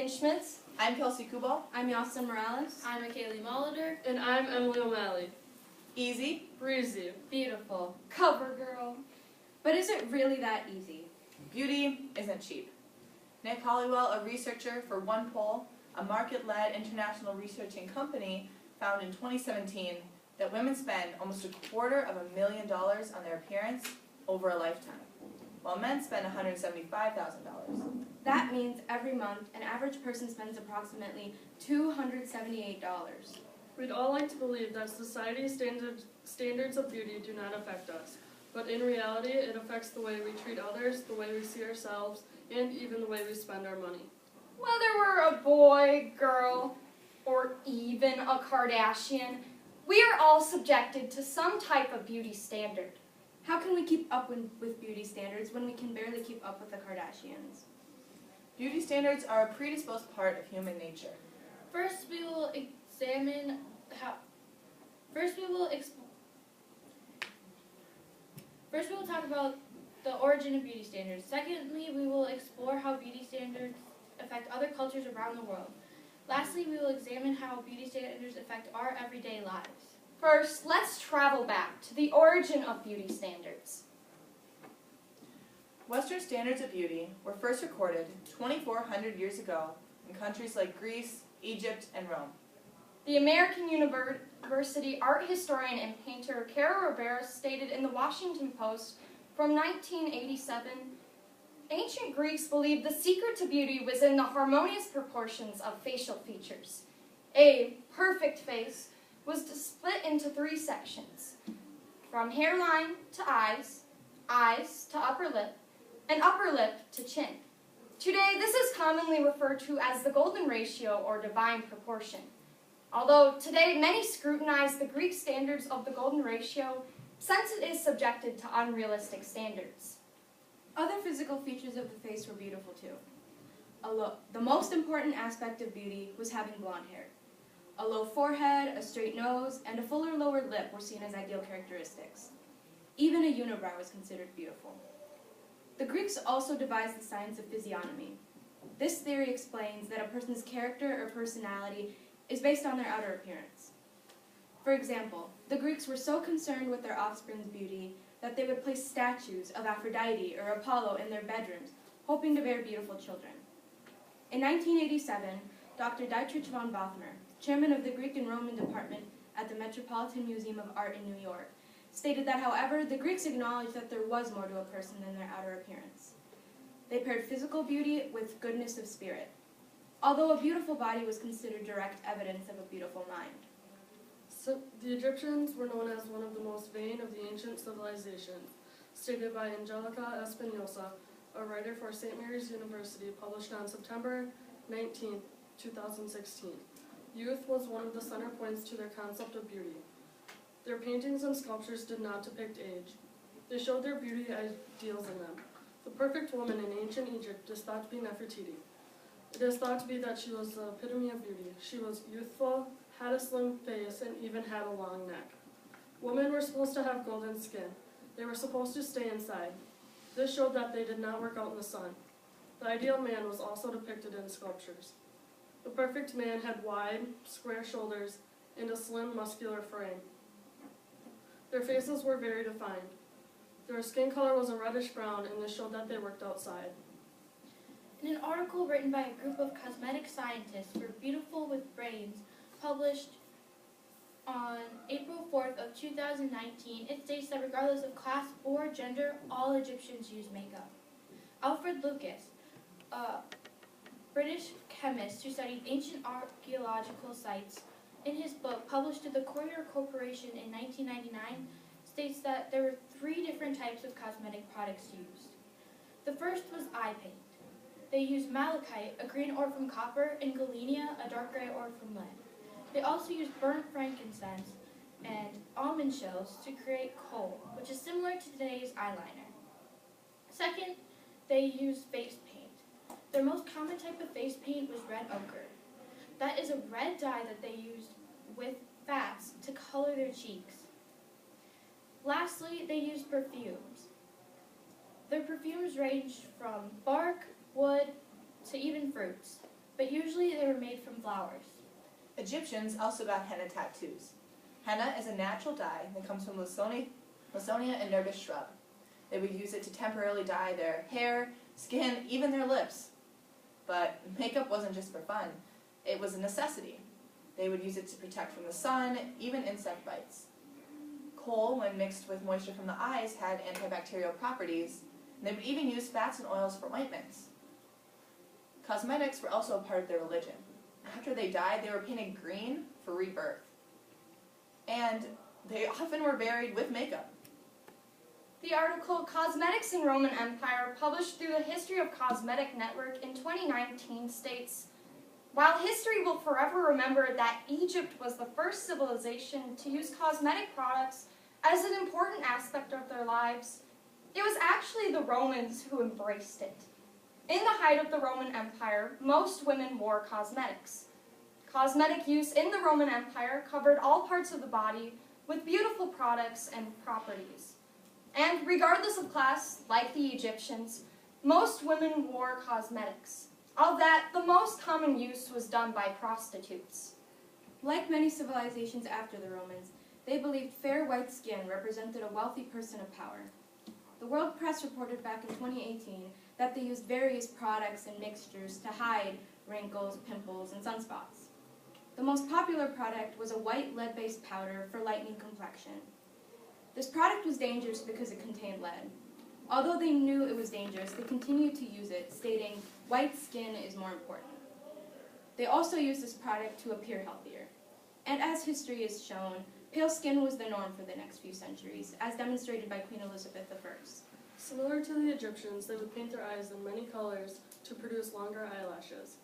Schmitz. I'm Kelsey Kubal. I'm Yassin Morales. I'm Kaylee Molitor. And I'm Emily O'Malley. Easy. Breezy. Beautiful. Cover girl. But is it really that easy? Beauty isn't cheap. Nick Hollywell, a researcher for OnePoll, a market-led international researching company, found in 2017 that women spend almost $250,000 on their appearance over a lifetime, while men spend $175,000. That means every month an average person spends approximately $278. We'd all like to believe that society's standards of beauty do not affect us, but in reality it affects the way we treat others, the way we see ourselves, and even the way we spend our money. Whether we're a boy, girl, or even a Kardashian, we are all subjected to some type of beauty standard. How can we keep up with beauty standards when we can barely keep up with the Kardashians? Beauty standards are a predisposed part of human nature. First, we will examine how. First, we will talk about the origin of beauty standards. Secondly, we will explore how beauty standards affect other cultures around the world. Lastly, we will examine how beauty standards affect our everyday lives. First, let's travel back to the origin of beauty standards. Western standards of beauty were first recorded 2,400 years ago in countries like Greece, Egypt, and Rome. The American University art historian and painter Cara Rivera stated in the Washington Post from 1987, ancient Greeks believed the secret to beauty was in the harmonious proportions of facial features. A perfect face was split into 3 sections, from hairline to eyes, eyes to upper lip, and upper lip to chin. Today, this is commonly referred to as the golden ratio or divine proportion. Although today many scrutinize the Greek standards of the golden ratio since it is subjected to unrealistic standards. Other physical features of the face were beautiful too. The most important aspect of beauty was having blonde hair. A low forehead, a straight nose, and a fuller lower lip were seen as ideal characteristics. Even a unibrow was considered beautiful. The Greeks also devised the science of physiognomy. This theory explains that a person's character or personality is based on their outer appearance. For example, the Greeks were so concerned with their offspring's beauty that they would place statues of Aphrodite or Apollo in their bedrooms, hoping to bear beautiful children. In 1987, Dr. Dietrich von Bothmer, chairman of the Greek and Roman department at the Metropolitan Museum of Art in New York, stated that, however, the Greeks acknowledged that there was more to a person than their outer appearance. They paired physical beauty with goodness of spirit, although a beautiful body was considered direct evidence of a beautiful mind. So the Egyptians were known as one of the most vain of the ancient civilizations, stated by Angelica Espinosa, a writer for St. Mary's University, published on September 19, 2016. Youth was one of the center points to their concept of beauty. Their paintings and sculptures did not depict age. They showed their beauty ideals in them. The perfect woman in ancient Egypt is thought to be Nefertiti. It is thought to be that she was the epitome of beauty. She was youthful, had a slim face, and even had a long neck. Women were supposed to have golden skin. They were supposed to stay inside. This showed that they did not work out in the sun. The ideal man was also depicted in sculptures. The perfect man had wide, square shoulders and a slim, muscular frame. Their faces were very defined. Their skin color was a reddish-brown, and this showed that they worked outside. In an article written by a group of cosmetic scientists for Beautiful with Brains, published on April 4th of 2019, it states that regardless of class or gender, all Egyptians use makeup. Alfred Lucas, a British chemist who studied ancient archaeological sites, in his book published to the Courier Corporation in 1999, states that there were 3 different types of cosmetic products used. The first was eye paint. They used malachite, a green ore from copper, and galenia, a dark gray ore from lead. They also used burnt frankincense and almond shells to create kohl, which is similar to today's eyeliner. Second, they used face paint. Their most common type of face paint was red ochre. That is a red dye that they used with fats to color their cheeks. Lastly, they used perfumes. Their perfumes ranged from bark, wood, to even fruits. but usually they were made from flowers. Egyptians also got henna tattoos. Henna is a natural dye that comes from Lawsonia inertis shrub. They would use it to temporarily dye their hair, skin, even their lips. But makeup wasn't just for fun. It was a necessity. They would use it to protect from the sun, even insect bites. Kohl, when mixed with moisture from the eyes, had antibacterial properties, and they would even use fats and oils for ointments. Cosmetics were also a part of their religion. After they died, they were painted green for rebirth. And they often were buried with makeup. The article Cosmetics in Roman Empire, published through the History of Cosmetic Network in 2019, states, while history will forever remember that Egypt was the first civilization to use cosmetic products as an important aspect of their lives, it was actually the Romans who embraced it. In the height of the Roman Empire, most women wore cosmetics. Cosmetic use in the Roman Empire covered all parts of the body with beautiful products and properties. And regardless of class, like the Egyptians, most women wore cosmetics. Of that, the most common use was done by prostitutes. Like many civilizations after the Romans, they believed fair white skin represented a wealthy person of power. The World Press reported back in 2018 that they used various products and mixtures to hide wrinkles, pimples, and sunspots. The most popular product was a white lead-based powder for lightening complexion. This product was dangerous because it contained lead. Although they knew it was dangerous, they continued to use it, stating, "White skin is more important." They also used this product to appear healthier. And as history has shown, pale skin was the norm for the next few centuries, as demonstrated by Queen Elizabeth I. Similar to the Egyptians, they would paint their eyes in many colors to produce longer eyelashes.